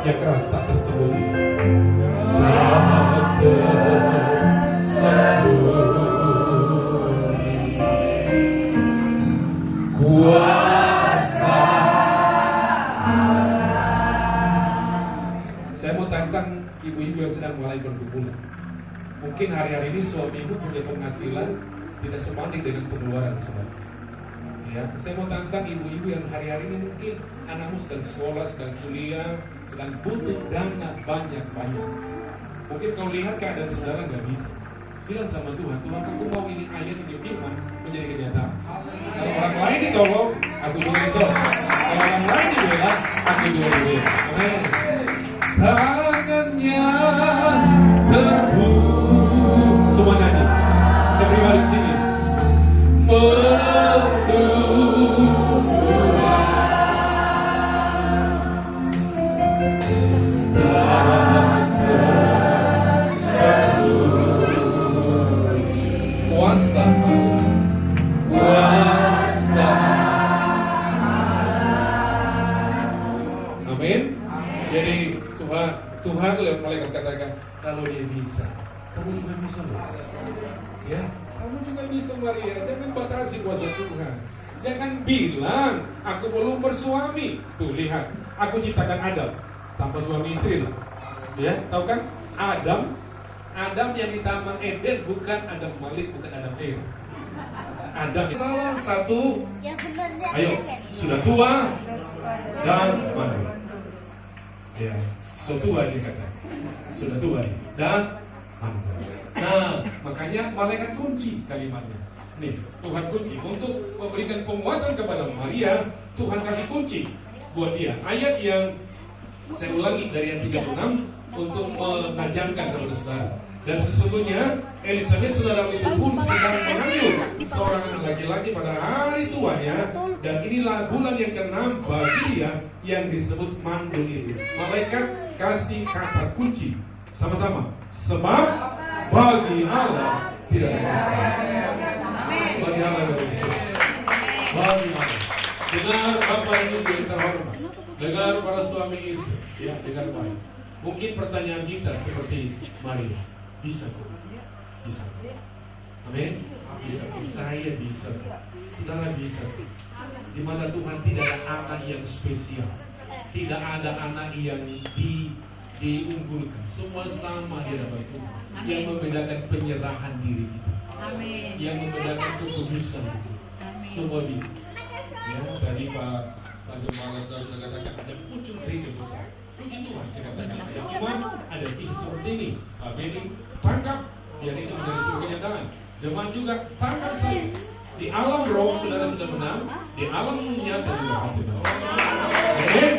yang keras tak tersembunyi. Tak tersembunyi kuasa Allah. Saya mau tantang ibu-ibu yang sedang mulai bergumul. Mungkin hari-hari ini suami ibu punya penghasilan tidak sebanding dengan pengeluaran saudara. Ya, saya mau tantang ibu-ibu yang hari-hari ini mungkin anakmu sedang sekolah, sedang kuliah, sedang butuh dana banyak-banyak. Mungkin kau lihat keadaan saudara nggak bisa. Bilang sama Tuhan, Tuhan aku mau ini ayat ini firman menjadi kenyataan. Kalau orang lain ditolong, aku juga ditolong. Kalau orang lain dibela, aku juga dibela. Amin. Tangannya teguh. Semua nyanyi. Kita pribadi di sini. Kuasa amin. Jadi Tuhan lewat malaikat katakan, kalau dia bisa, kamu juga bisa loh. Ya, kamu juga bisa Maria. Jangan batasi kuasa Tuhan. Jangan bilang aku belum bersuami. Tuh lihat, aku ciptakan Adam tanpa suami istri loh. Ya, tahu kan? Adam yang di Taman Eden bukan Adam Malik, bukan Adam Eva. Adam salah satu. Ayo, sudah tua dan mati. Ya, sudah tua dia kata. Sudah tua dia dan mati. Nah, makanya malaikat kunci kalimatnya. Nih, Tuhan kunci untuk memberikan penguatan kepada Maria. Tuhan kasih kunci buat dia. Ayat yang saya ulangi dari ayat 36 untuk menajamkan kepada saudara. Dan sesungguhnya Elisabeth saudara itu pun sedang mengandung seorang laki-laki pada hari tuanya, dan inilah bulan yang ke-6 bagi dia yang disebut mandul itu. Malaikat kasih kata kunci sama-sama. Sebab bagi Allah tidak ada kesulitan. Bagi Allah tidak ada kesulitan. Bagi Allah. Dengar Bapak Ibu yang terhormat. Dengar para suami istri. Ya, dengar baik. Mungkin pertanyaan kita seperti Maria. Bisa kok. Bisa. Amin. Bisa. Saya bisa. Saudara bisa. Di mana Tuhan tidak ada anak yang spesial. Tidak ada anak yang diunggulkan. Semua sama di hadapan Tuhan. Yang membedakan penyerahan diri kita. Amin. Yang membedakan kekudusan kita. Semua bisa. Ya, tadi Pak Gembala sudah katakan ada muncul gereja besar. Puji Tuhan, saya katakan ada iman, ada visi seperti ini. Pak Beni tangkap, biar itu menjadi sebuah kenyataan. Jemaat juga tangkap saya. Di alam roh saudara sudah menang, di alam nyata juga pasti menang. Amin.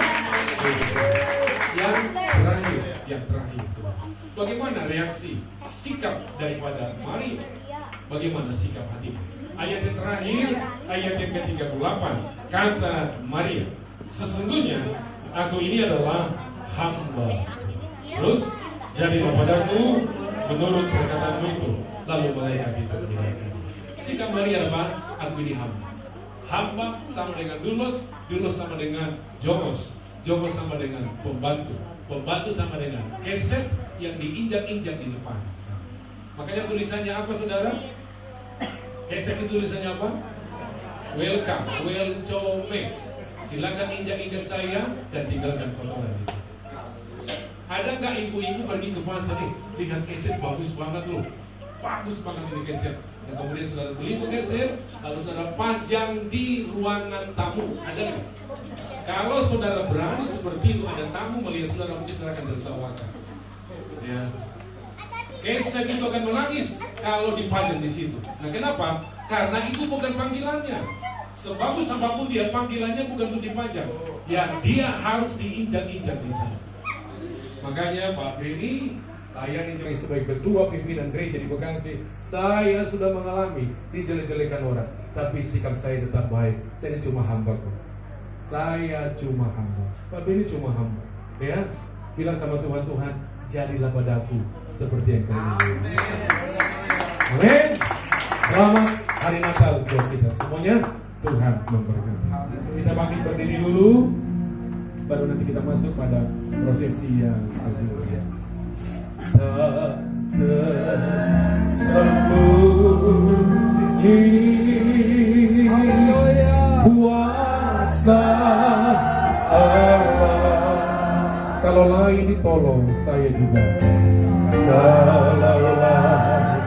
Yang terakhir, saudara. Bagaimana reaksi, sikap daripada Maria? Bagaimana sikap hati? Ayat yang terakhir, ayat yang ke-38, kata Maria, sesungguhnya aku ini adalah hamba. Terus, jadilah padaku menurut perkataanmu itu. Lalu malaikat itu meninggalkan. Sikap Maria apa? Aku ini hamba. Hamba sama dengan Dulos, Dulos sama dengan Jogos, Jogos sama dengan pembantu, pembantu sama dengan keset yang diinjak-injak di depan. Makanya tulisannya apa saudara? Keset itu tulisannya apa? Welcome, welcome. Silakan injak-injak saya dan tinggalkan kotoran di sini. Ada nggak ibu-ibu pergi ke pasar nih, lihat keset bagus banget loh, bagus banget ini keset. Dan kemudian saudara beli itu keset, lalu saudara pajang di ruangan tamu. Ada nggak? Kalau saudara berani seperti itu, ada tamu melihat saudara, mungkin saudara akan tertawakan. Ya. Keset itu akan menangis kalau dipajang di situ. Nah, kenapa? Karena itu bukan panggilannya. Sebagus apapun dia, panggilannya bukan untuk dipajang. Ya, dia harus diinjak-injak di sana. Makanya Pak Beni layani juga sebagai ketua pimpinan gereja di Bekasi. Saya sudah mengalami dijelek-jelekan orang, tapi sikap saya tetap baik. Saya cuma hamba kok. Saya cuma hamba. Pak Beni cuma hamba. Ya, bilang sama Tuhan, Tuhan, jadilah padaku seperti yang kau ingin. Amin. Selamat hari Natal buat kita semuanya. Tuhan memberkati. Kita bangkit berdiri dulu. baru nanti kita masuk pada prosesi yang akhir. Tak tersembunyi kuasa Allah. Kalau lain ditolong, saya juga. Kalau lain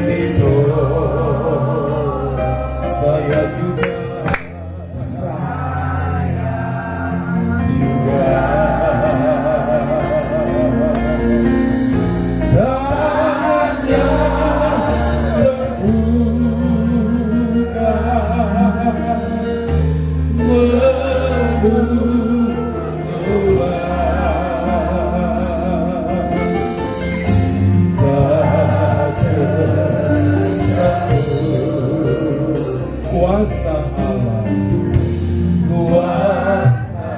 ditolong, saya juga. Kuasa Allah, kuasa.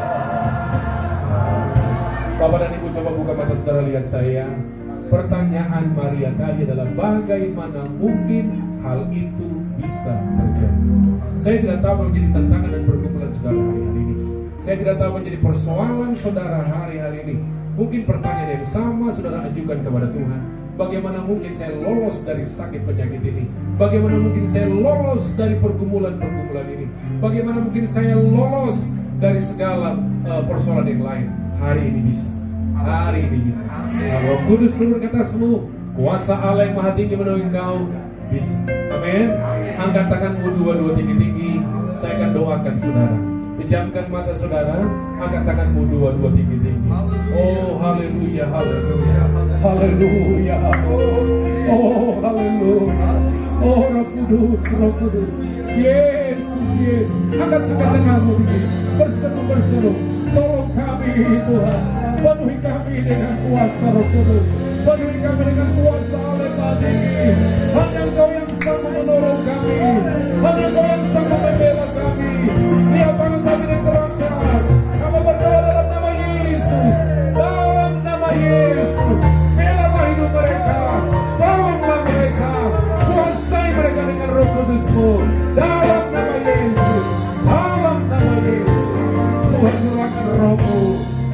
Bapak dan Ibu coba buka mata saudara, lihat saya. Pertanyaan Maria tadi adalah bagaimana mungkin hal itu bisa terjadi. Saya tidak tahu menjadi tantangan dan pergumulan saudara hari-hari ini. Saya tidak tahu menjadi persoalan saudara hari-hari ini. Mungkin pertanyaan yang sama saudara ajukan kepada Tuhan. Bagaimana mungkin saya lolos dari sakit penyakit ini? Bagaimana mungkin saya lolos dari pergumulan-pergumulan ini? Bagaimana mungkin saya lolos dari segala persoalan yang lain? Hari ini bisa. Hari ini bisa. Roh Kudus turun ke atasmu. Kuasa Allah yang Maha Tinggi menolong engkau. Bisa. Amin. Angkat tanganmu dua-dua tinggi-tinggi. Saya akan doakan saudara. Pejamkan mata saudara, angkat tanganmu dua-dua tinggi-tinggi. Oh haleluya, haleluya, haleluya. Oh haleluya. Oh Roh Kudus, Roh Kudus. Yesus, Yesus. Angkat tanganmu tinggi. Berseru-berseru. Tolong kami Tuhan. Penuhi kami dengan kuasa Roh Kudus. Penuhi kami dengan kuasa Allah Maha Tinggi. Hanya Engkau yang sanggup menolong kami. Hanya Engkau yang sanggup membela kami. Dia bangun kami yang terangkat. Kami berdoa dalam nama Yesus. Dalam nama Yesus. Belalah hidup mereka. Tolonglah mereka. Kuasai mereka dengan Roh Kudus-Mu. Dalam nama Yesus. Dalam nama Yesus. Tuhan curahkan Roh-Mu.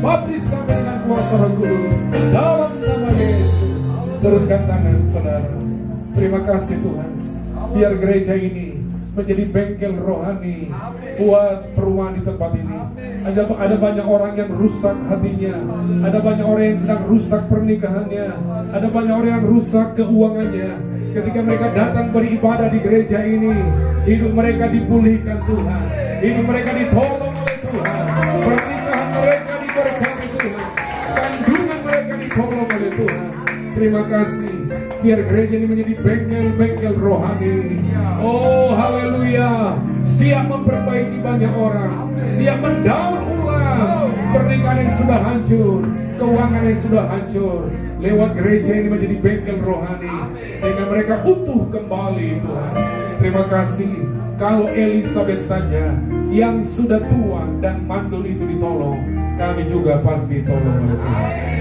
Baptis kami dengan kuasa Roh Kudus. Dalam nama Yesus. Turunkan tangan saudara. Terima kasih Tuhan. Biar gereja ini menjadi bengkel rohani buat perubahan di tempat ini. Ada banyak orang yang rusak hatinya. Ada banyak orang yang sedang rusak pernikahannya. Ada banyak orang yang rusak keuangannya. Ketika mereka datang beribadah di gereja ini, hidup mereka dipulihkan Tuhan. Hidup mereka ditolong oleh Tuhan. Pernikahan mereka diberkati Tuhan. Kandungan mereka ditolong oleh Tuhan. Terima kasih. Biar gereja ini menjadi bengkel-bengkel rohani. Oh haleluya. Siap memperbaiki banyak orang. Siap mendaur ulang pernikahan yang sudah hancur, keuangan yang sudah hancur. Lewat gereja ini menjadi bengkel rohani, sehingga mereka utuh kembali Tuhan. Terima kasih. Kalau Elizabeth saja yang sudah tua dan mandul itu ditolong, kami juga pasti ditolong oleh Tuhan.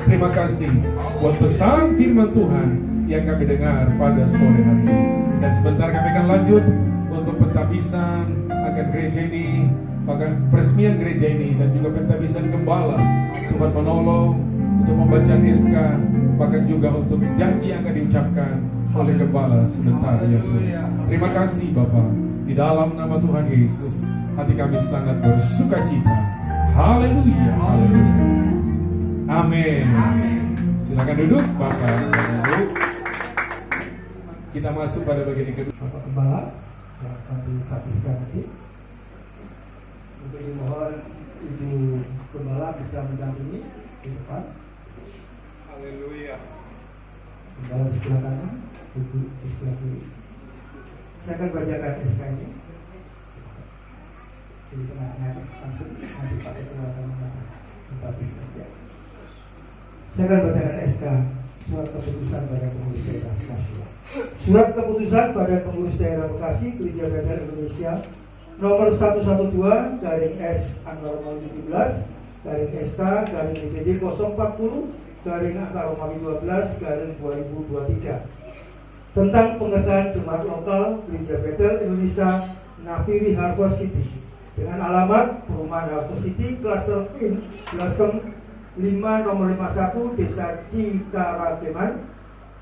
Terima kasih buat pesan firman Tuhan yang kami dengar pada sore hari ini. Dan sebentar kami akan lanjut untuk pentabisan akan gereja ini, bahkan peresmian gereja ini, dan juga pentabisan gembala. Tuhan menolong untuk membaca SK, bahkan juga untuk janji yang akan diucapkan oleh gembala sebentar ya Tuhan. Terima kasih Bapak. Di dalam nama Tuhan Yesus, hati kami sangat bersuka cita. Haleluya, haleluya. Amin. Silakan duduk, Bapak. Duduk. Kita masuk pada bagian kedua. Bapak Gembala yang akan dihabiskan nanti. Untuk dimohon Ibu Gembala bisa mendampingi di depan. Haleluya. Gembala di sebelah kanan, Ibu di sebelah kiri. Saya akan bacakan SK ini. Di tengah-tengah langsung nanti Pak Ketua akan menghapis saja. Saya akan bacakan SK, Surat Keputusan Badan Pengurus Daerah Bekasi. Surat Keputusan Badan Pengurus Daerah Bekasi Gereja Betel Indonesia nomor 112/S/17/SK/DPD 040/12/2023 tentang pengesahan Jemaat Lokal Gereja Betel Indonesia Nafiri Harvest City dengan alamat Perumahan Harvest City, Cluster Queen, Blossom 5 nomor 51, Desa Cikarakeman,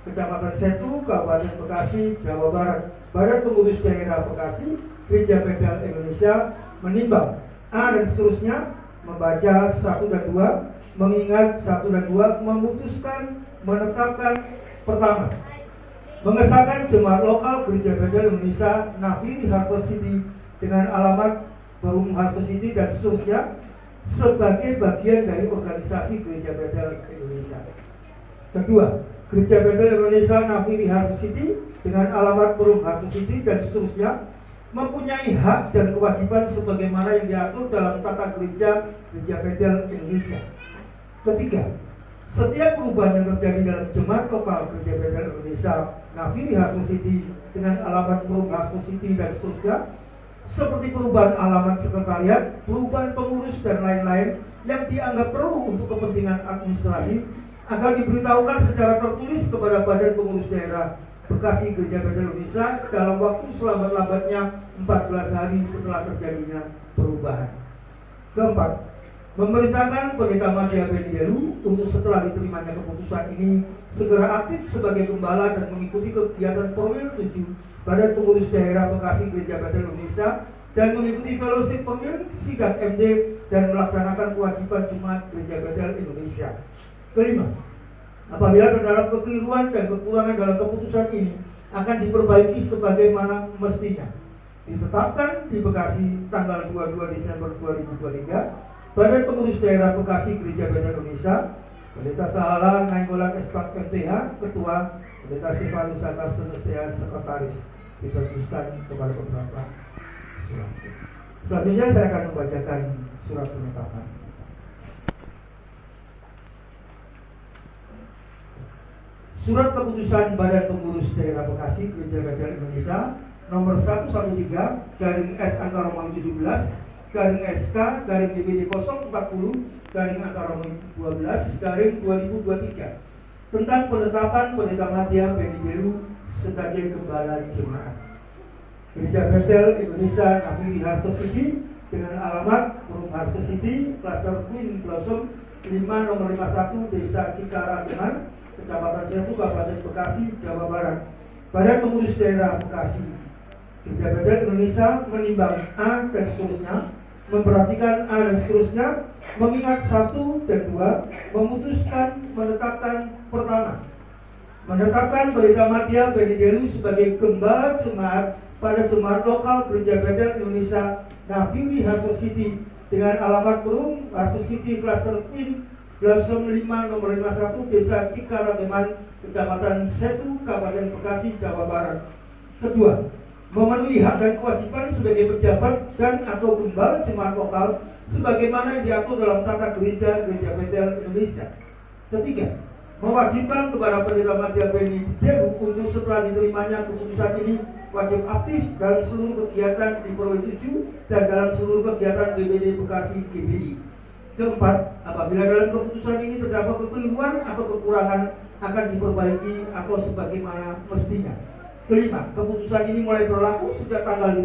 Kecamatan Setu, Kabupaten Bekasi, Jawa Barat. Badan Pengurus Daerah Bekasi, Gereja Bethel Indonesia menimbang A dan seterusnya, membaca 1 dan 2, mengingat 1 dan 2, memutuskan, menetapkan. Pertama, mengesahkan jemaat lokal Gereja Bethel Indonesia Nafiri Harvest City dengan alamat Perum Harvest City dan seterusnya sebagai bagian dari organisasi Gereja Bethel Indonesia. Kedua, Gereja Bethel Indonesia Nafiri Harvest City dengan alamat Perum Harvest City dan seterusnya mempunyai hak dan kewajiban sebagaimana yang diatur dalam tata Gereja Bethel Indonesia. Ketiga, setiap perubahan yang terjadi dalam jemaat lokal Gereja Bethel Indonesia Nafiri Harvest City dengan alamat Perum Harvest City dan seterusnya, seperti perubahan alamat sekretariat, perubahan pengurus dan lain-lain yang dianggap perlu untuk kepentingan administrasi, akan diberitahukan secara tertulis kepada Badan Pengurus Daerah Bekasi Gereja Bethel Indonesia dalam waktu selambat-lambatnya 14 hari setelah terjadinya perubahan. Keempat, memerintahkan Pendeta Madya Benidelu untuk setelah diterimanya keputusan ini segera aktif sebagai gembala dan mengikuti kegiatan Perwil 7 Badan Pengurus Daerah Bekasi Gereja Bethel Indonesia dan mengikuti fellowship Perwil, sidang MD dan melaksanakan kewajiban jemaat Gereja Bethel Indonesia. Kelima, apabila terdapat kekeliruan dan kekurangan dalam keputusan ini akan diperbaiki sebagaimana mestinya. Ditetapkan di Bekasi tanggal 22 Desember 2023, Badan Pengurus Daerah Bekasi Gereja Bethel Indonesia, Pendeta Sahala Nainggolan Espak MTH, Ketua, Pendeta Stefanus Karsten STH, Sekretaris, diteruskan kepada beberapa surat. Selanjutnya saya akan membacakan surat penetapan. Surat keputusan Badan Pengurus Daerah Bekasi Gereja Bethel Indonesia nomor 113 garing S angka Romawi 17 garing SK garing BBD 040 garing angka Romawi 12 garing 2023 tentang penetapan Pendeta Madya Benidelu sebagai gembala jemaat Gereja Bethel Indonesia Nafiri Harvest City dengan alamat Perum Harvest City, Cluster Queen Blossom 5 nomor 51, Desa Cikarakeman, Kecamatan Setu, Kabupaten Bekasi, Jawa Barat. Badan Pengurus Daerah Bekasi Gereja Bethel Indonesia menimbang A dan seterusnya, memperhatikan A dan seterusnya, mengingat 1 dan 2, memutuskan, menetapkan. Pertama, menetapkan Pendeta Madya Benidelu sebagai gembala jemaat pada jemaat lokal Gereja Bethel Indonesia Nafiri Harvest City dengan alamat Perum Harvest City, Cluster Queen Blossom 5 nomor 51, Desa Cikarakeman, Kecamatan Setu, Kabupaten Bekasi, Jawa Barat. Kedua, memenuhi hak dan kewajiban sebagai pejabat dan atau gembala jemaat lokal sebagaimana yang diatur dalam tata Gereja Bethel Indonesia. Ketiga, mewajibkan kepada Pendeta Madya Benidelu untuk setelah diterimanya keputusan ini wajib aktif dalam seluruh kegiatan di Perwil 7 dan dalam seluruh kegiatan BPD Bekasi GBI. Keempat, apabila dalam keputusan ini terdapat kekeliruan atau kekurangan akan diperbaiki atau sebagaimana mestinya. Kelima, keputusan ini mulai berlaku sejak tanggal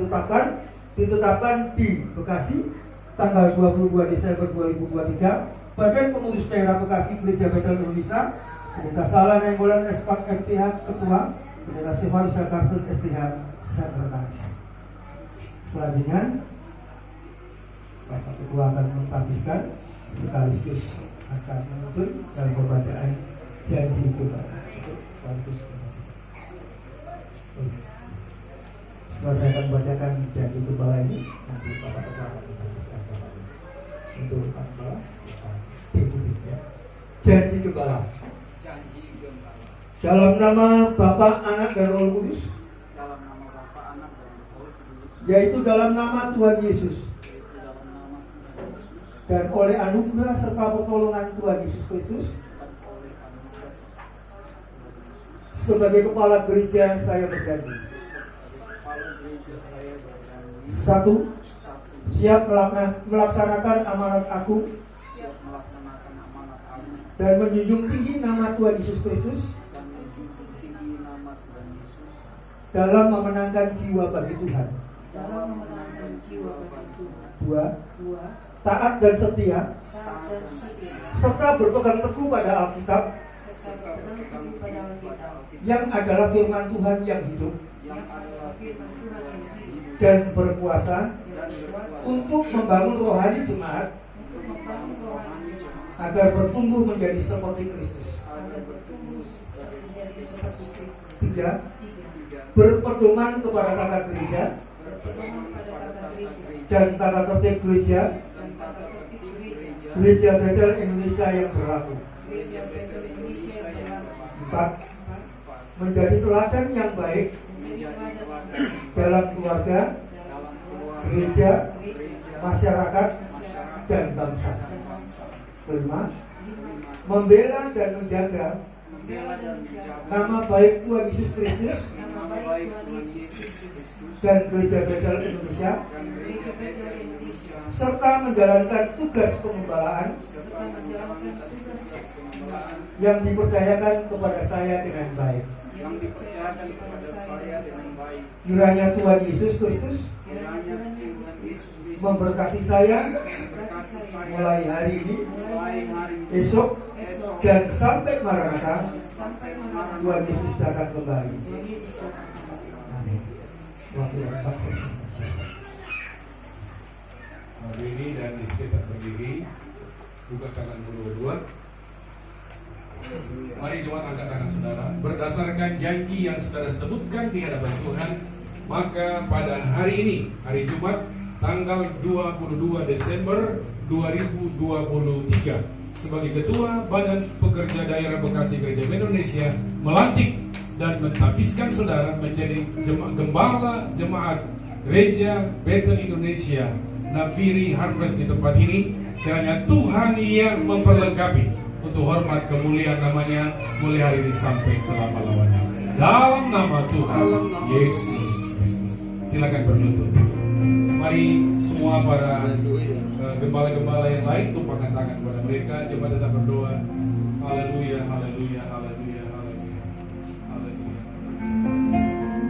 ditetapkan di Bekasi tanggal 22 Desember 2023. Badan Pengurus Daerah Bekasi Gereja Bethel Indonesia, Pendeta Sahala Nainggolan Espak MTH, Ketua, Pendeta Stefanus Karsten STH, Sekretaris. Selanjutnya Bapak Ketua akan menghabiskan sekaligus akan menuntut dalam pembacaan janji gembala. Setelah saya akan membacakan janji gembala ini, nanti Bapak Ketua akan menghabiskan untuk apa? Ya. Janji gembala. Dalam nama Bapa, Anak dan Roh Kudus. Yaitu dalam nama Tuhan Yesus. Dan oleh anugerah serta pertolongan Tuhan Yesus Kristus, sebagai kepala gereja saya berjanji. 1. Siap melaksanakan amanat agung dan menjunjung tinggi nama Tuhan Yesus Kristus dalam memenangkan jiwa bagi Tuhan. 2. Taat dan setia serta berpegang teguh pada Alkitab yang adalah firman Tuhan yang hidup dan berkuasa untuk membangun rohani jemaat agar bertumbuh menjadi seperti Kristus. 3. Berpedoman kepada tata gereja dan tata tertib gereja Bethel Indonesia yang berlaku. 4. Menjadi teladan yang baik dalam keluarga, gereja, masyarakat, dan bangsa. 5. Membela dan menjaga nama baik Tuhan Yesus Kristus dan Gereja Bethel Indonesia, serta menjalankan tugas pengembalaan yang dipercayakan kepada saya dengan baik. Kiranya Tuhan Yesus Kristus memberkati saya mulai hari ini, esok, dan sampai Maranatha Tuhan Yesus datang kembali. Amin. Waktu yang pas. Hari ini dan istri tak berdiri, buka tangan kedua-dua. Mari jemaat angkat tangan saudara. Berdasarkan janji yang saudara sebutkan di hadapan Tuhan, maka pada hari ini, hari Jumat, tanggal 22 Desember 2023, sebagai Ketua Badan Pekerja Daerah Bekasi Gereja Bethel Indonesia, melantik dan mentafiskan saudara menjadi gembala jemaat Gereja Bethel Indonesia Nafiri Harvest di tempat ini. Kiranya Tuhan yang memperlengkapi untuk hormat kemuliaan namanya mulai hari ini sampai selama-lamanya. Dalam nama Tuhan Yesus Kristus. Silakan berlutut. Mari semua para gembala-gembala yang lain tumpahkan tangan kepada mereka. Coba tetap berdoa. Haleluya, haleluya, haleluya, haleluya, haleluya.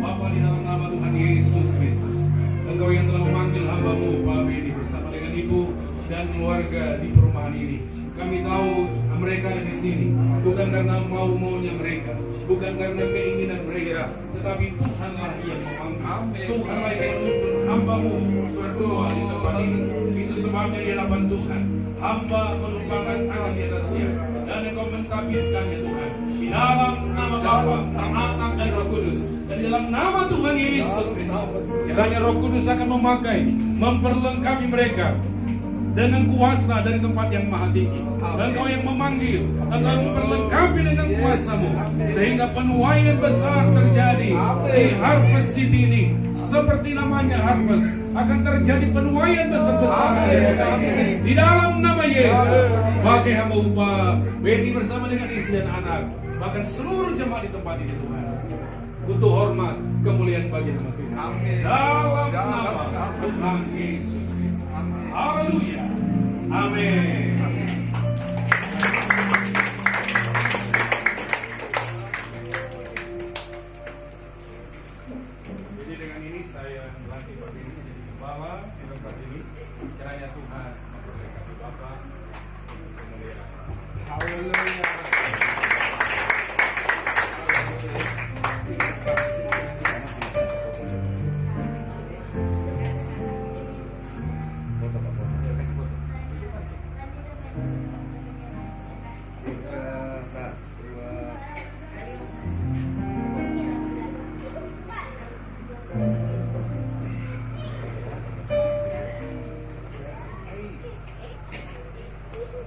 Bapa, di dalam nama Tuhan Yesus Kristus, Engkau yang telah memanggil hamba-Mu Pak Beni bersama dengan ibu dan keluarga di perumahan ini. Kami tahu mereka ada di sini bukan karena mau-maunya mereka, bukan karena keinginan mereka, tetapi Tuhanlah yang memanggil. Tuhanlah yang menuntun hamba-Mu berdoa di tempat ini. Itu sebabnya di hadapan Tuhan hamba menumpahkan tangan di atasnya dan Engkau mentafiskannya Tuhan, di dalam nama Bapa, Anak dan Roh Kudus, dan di dalam nama Tuhan Yesus Kristus. Kiranya Roh Kudus akan memakai, memperlengkapi mereka dengan kuasa dari tempat yang maha tinggi. Engkau yang memanggil, Engkau memperlengkapi dengan kuasa-Mu, sehingga penuaian besar terjadi di Harvest City ini. Seperti namanya Harvest, akan terjadi penuaian besar-besar di dalam nama Yesus. Bagi hamba upah Beni bersama dengan istri dan anak, bahkan seluruh jemaat di tempat ini Tuhan, butuh hormat, kemuliaan bagi nama Tuhan. Dalam nama Tuhan Yesus. Haleluya. Amin. Jadi dengan ini saya melantik Pak Beni menjadi kepala di tempat ini. Kiranya Tuhan memberkati Bapak untuk kemuliaan. Haleluya.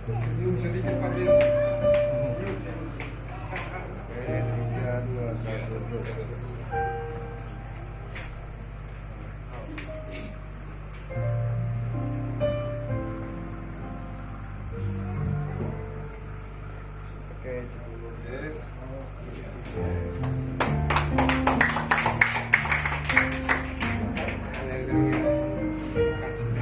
Senyum sedikit Pak Bin. Senyum. Oke, 3, 2, 1. Oke, cukup. Yes. Haleluya. Terima kasih.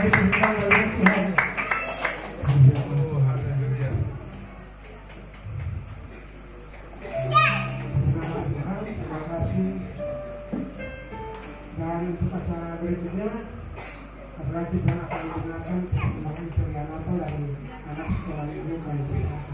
diperhitungkan oleh Tuhan. Oh, haleluya. Terima kasih. Dan untuk acara berikutnya adalah kita akan menggunakan pembahasan ceria Natal dari anak sekolah minggu yang bersama.